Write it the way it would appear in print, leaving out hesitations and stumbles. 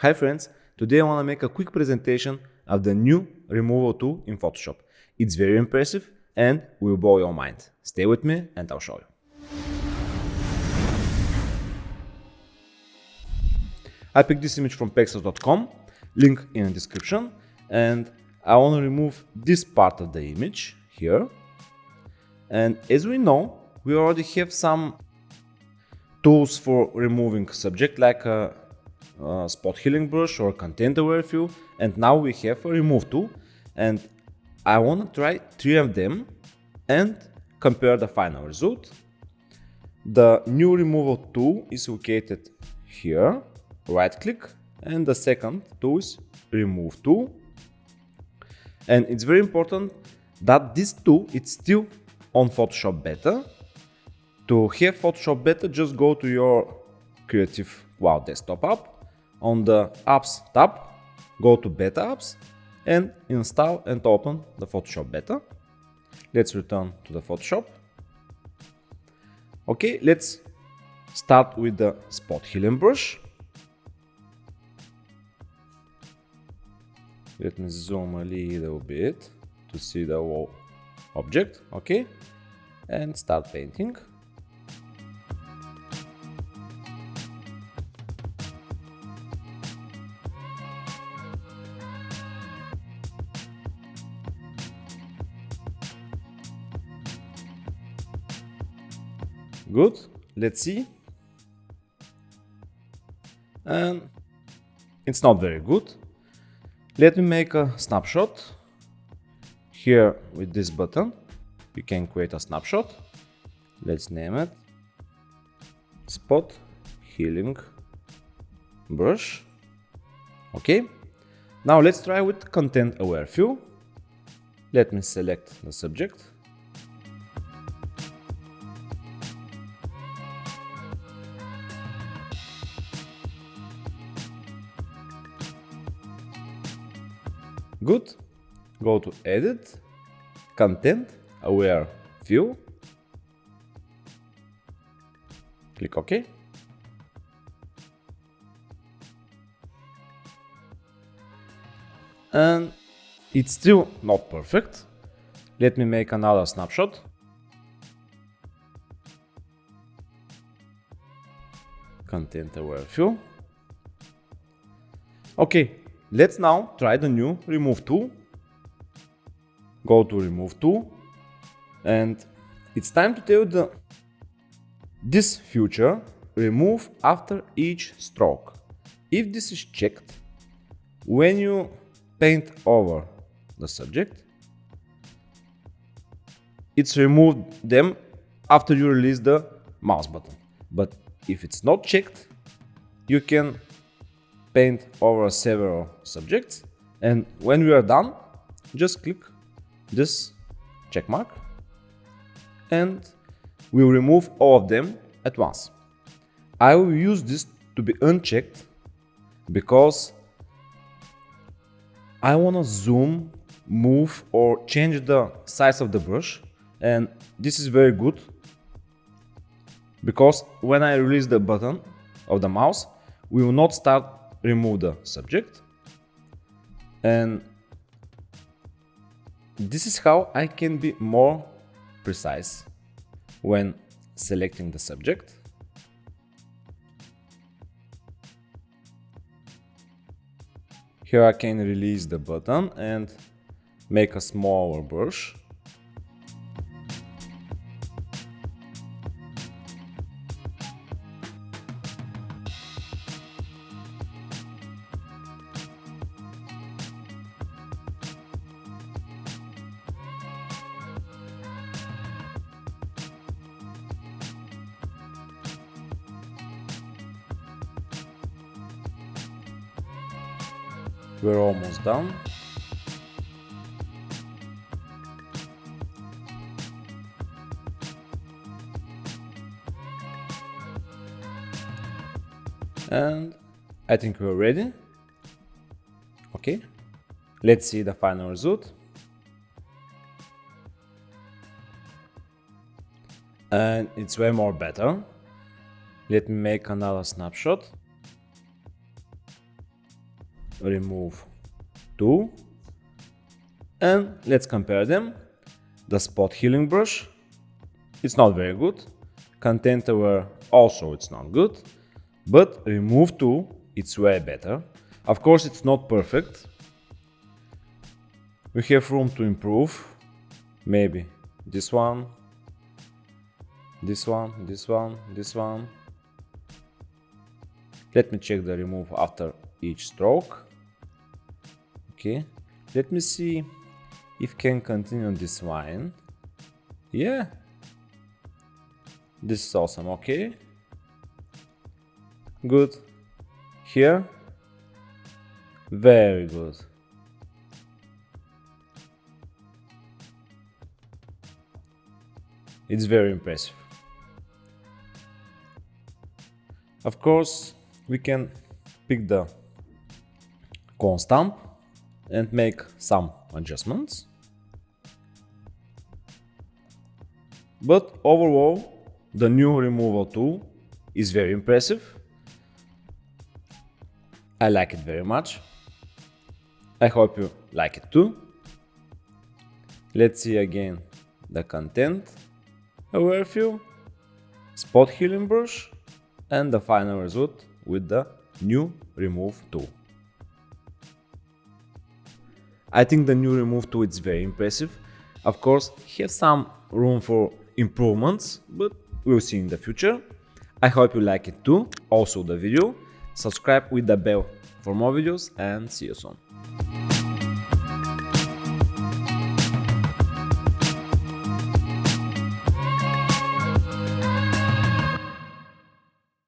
Hi friends, today I want to make a quick presentation of the new removal tool in Photoshop. It's very impressive and will blow your mind. Stay with me and I'll show you. I picked this image from pexels.com, link in the description, and I want to remove this part of the image here. And as we know, we already have some tools for removing subject like a spot healing brush or content aware fill, and now we have a remove tool, and I want to try 3 of them and compare the final result. The new removal tool is located here, right click, and the second tool is remove tool. And it's very important that this tool is still on Photoshop beta. To have Photoshop beta, just go to your Creative Cloud desktop app. On the apps tab, go to beta apps and install and open the Photoshop beta. Let's return to the Photoshop. Okay, let's start with the spot healing brush. Let me zoom a little bit to see the whole object. Okay, and start painting. Good, let's see. And it's not very good. Let me make a snapshot. Here with this button, you can create a snapshot. Let's name it Spot Healing Brush. Okay, now let's try with Content Aware Fill. Let me select the subject. Good. Go to Edit, Content Aware Fill. Click OK. And it's still not perfect. Let me make another snapshot. Content Aware Fill. Okay. Let's now try the new remove tool. Go to remove tool, and it's time to tell this feature remove after each stroke. If this is checked, when you paint over the subject, it's removed them after you release the mouse button. But if it's not checked, you can paint over several subjects, and when we are done, just click this check mark and we'll remove all of them at once. I will use this to be unchecked because I want to zoom, move or change the size of the brush, and this is very good because when I release the button of the mouse, we will not start remove the subject, and this is how I can be more precise when selecting the subject. Here I can release the button and make a smaller brush. We're almost done. And I think we're ready. Okay, let's see the final result. And it's way more better. Let me make another snapshot. remove tool, and let's compare them. The spot healing brush, it's not very good. Content aware also it's not good, but remove tool, it's way better. Of course it's not perfect. We have room to improve. Maybe this one, this one, this one, this one. Let me check the remove after each stroke. Okay, let me see if can continue this line. Yeah, this is awesome. Okay, good. Here, very good. It's very impressive. Of course, we can pick the cone stamp and make some adjustments. But overall, the new removal tool is very impressive. I like it very much. I hope you like it too. Let's see again the content, aware fill, spot healing brush, and the final result with the new remove tool. I think the new remove tool is very impressive. Of course, has some room for improvements, but we'll see in the future. I hope you like it too, also the video. Subscribe with the bell for more videos, and see you soon.